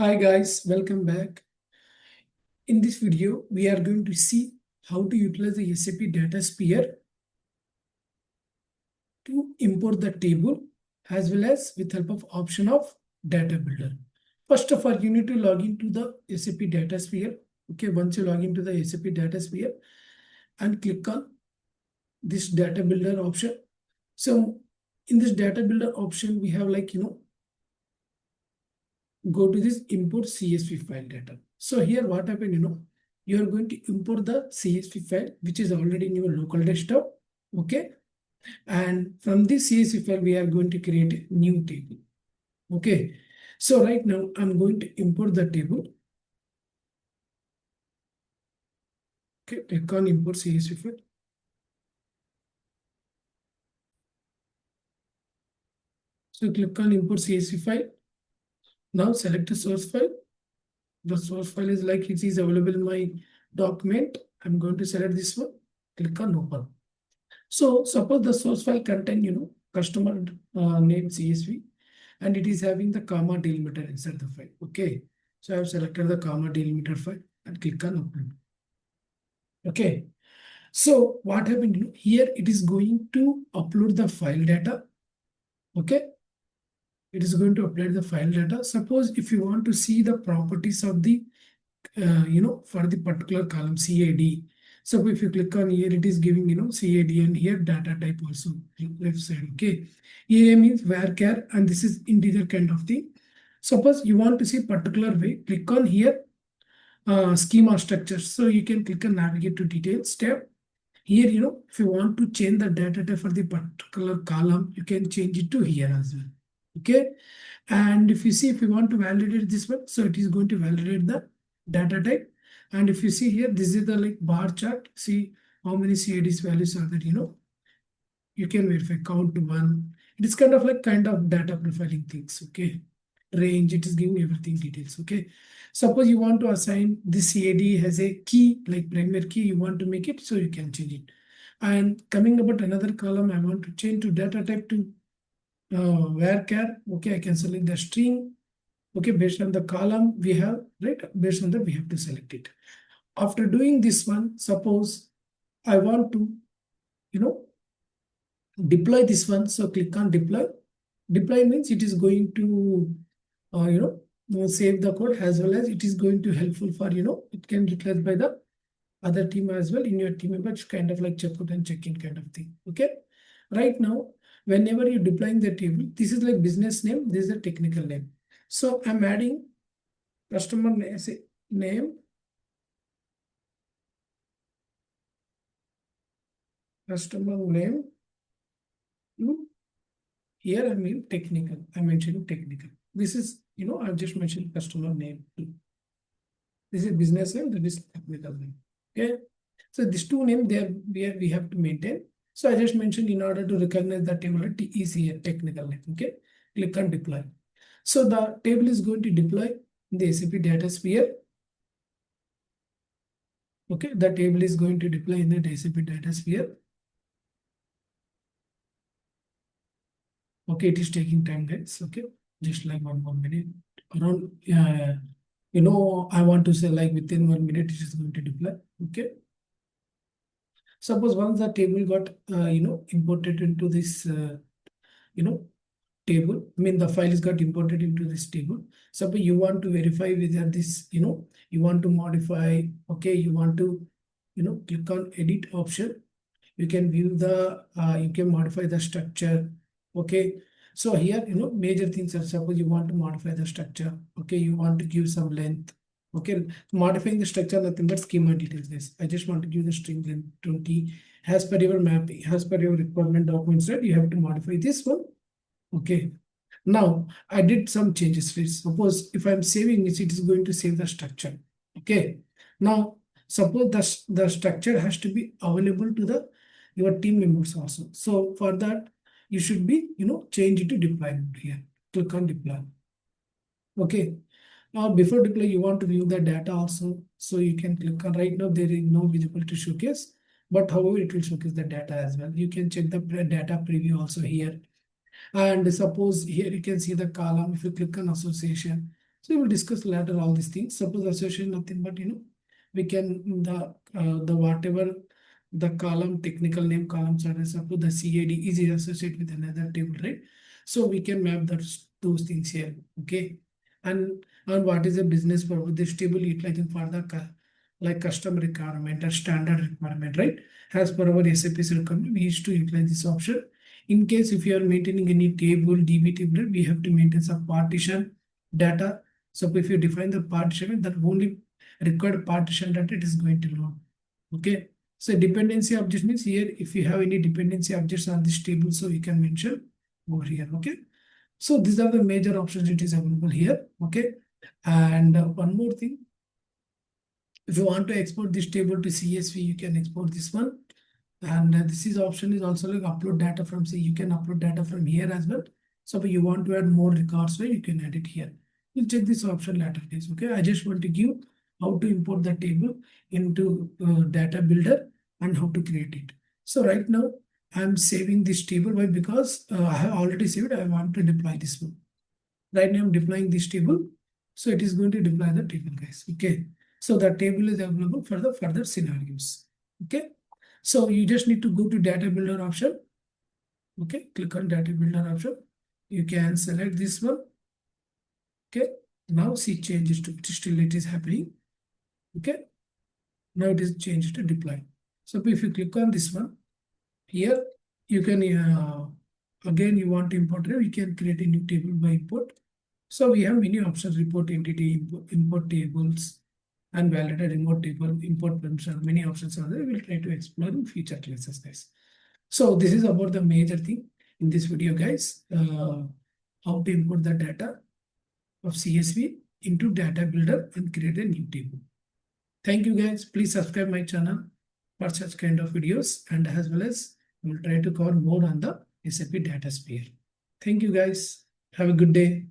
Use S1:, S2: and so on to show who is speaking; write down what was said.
S1: Hi guys, welcome back. In this video, we are going to see how to utilize the SAP Datasphere to import the table as well as with help of option of data builder. First of all, you need to log into the SAP Datasphere. Okay, once you log into the SAP Datasphere and click on this data builder option. So in this data builder option, we have go to this import CSV file data. So here what happened, you are going to import the CSV file, which is already in your local desktop. Okay. And from this CSV file, we are going to create a new table. Okay. So right now I'm going to import the table. Okay. Click on import CSV file. So click on import CSV file. Now select the source file. The source file is like it is available in my document. I'm going to select this one. Click on open. So suppose the source file contain, customer name CSV, and it is having the comma delimiter inside the file. Okay. So I have selected the comma delimiter file and click on open. Okay. So what happened, here it is going to upload the file data. Okay. It is going to upload the file data. Suppose if you want to see the properties of the, for the particular column CAD. So if you click on here, it is giving, CAD, and here data type also left side. Okay. EA means varchar, and this is integer kind of thing. Suppose you want to see particular way, click on here, schema structure. So you can click on navigate to details tab. Here, if you want to change the data type for the particular column, you can change it to here as well. Okay. And if you see, if you want to validate this one, so it is going to validate the data type. And if you see here, this is the like bar chart. See how many CADs values are there, you can verify count to one. It is kind of data profiling things. Okay. Range, it is giving everything details. Okay. Suppose you want to assign this CAD has a key, like primary key, you want to make it, so you can change it. And coming about another column, I want to change to data type to varchar. Okay, I can select the string. Okay, based on the column we have, right? Based on that, we have to select it. After doing this one, suppose I want to, deploy this one. So click on deploy. Deploy means it is going to, save the code, as well as it is going to helpful for, it can be utilized by the other team as well in your team member. It's kind of like check out and check in kind of thing. Okay. Right now, whenever you're deploying the table, this is like business name, this is a technical name. So I'm adding customer name, customer name to here. I mean technical. I mentioned technical. This is, I've just mentioned customer name too. This is business name, that is technical name. Okay. So these two names we have to maintain. So I just mentioned in order to recognize the table, T is here, technical name. Okay. Click on deploy. So the table is going to deploy in the SAP Datasphere. Okay. The table is going to deploy in the SAP Datasphere. Okay. It is taking time, guys. Okay. Just like 1 more minute. Around, I want to say like within 1 minute, it is going to deploy. Okay. Suppose once the table got, imported into this, table, I mean the file is got imported into this table. Suppose you want to verify whether this, you want to modify, okay, you want to, click on edit option. You can view the, you can modify the structure. Okay. So here, major things are, suppose you want to modify the structure. Okay. You want to give some length. Okay. Modifying the structure, nothing but schema details. This, I just want to give the string length 20 as per your mapping, as per your requirement document set, you have to modify this one. Okay. Now I did some changes. Suppose if I'm saving this, it is going to save the structure. Okay. Now suppose the structure has to be available to your team members also. So for that, you should be, change it to deployment here. Click on deploy. Okay. Now before deploy, you want to view the data also. So you can click on, right now there is no visible to showcase, but however it will showcase the data as well. You can check the data preview also here. And suppose here you can see the column. If you click on association, So we will discuss later all these things. Suppose association nothing but we can the whatever the column technical name columns are, suppose the CAD is associated with another table, right? So we can map those things here. Okay. And what is the business purpose? This table utilizing for the like custom requirement or standard requirement, right? As per our SAP's requirement, we used to utilize this option. In case if you are maintaining any table, DB table, we have to maintain some partition data. So if you define the partition, that only required partition data it is going to load. Okay. So dependency object means here if you have any dependency objects on this table, so you can mention over here. Okay. So these are the major options it is available here. Okay. And one more thing, if you want to export this table to CSV, you can export this one. And this is option is also like upload data from, say, you can upload data from here as well. So if you want to add more records, right, you can add it here. We'll check this option later, guys. Okay, I just want to give how to import the table into data builder and how to create it. So right now I'm saving this table. Why? Because I have already saved. I want to deploy this one. Right now I'm deploying this table. So it is going to deploy the table, guys. Okay. So the table is available for the further scenarios. Okay. So you just need to go to data builder option. Okay. Click on data builder option. You can select this one. Okay. Now see changes to still it is happening. Okay. Now it is changed to deploy. So if you click on this one here, you can again you want to import it, you can create a new table by import. So we have many options: report entity, import tables, and validated remote table, import permission. Many options are there. We'll try to explore in future classes, guys. So this is about the major thing in this video, guys. How to import the data of CSV into data builder and create a new table. Thank you, guys. Please subscribe my channel for such kind of videos, and as well as we'll try to cover more on the SAP Datasphere. Thank you, guys. Have a good day.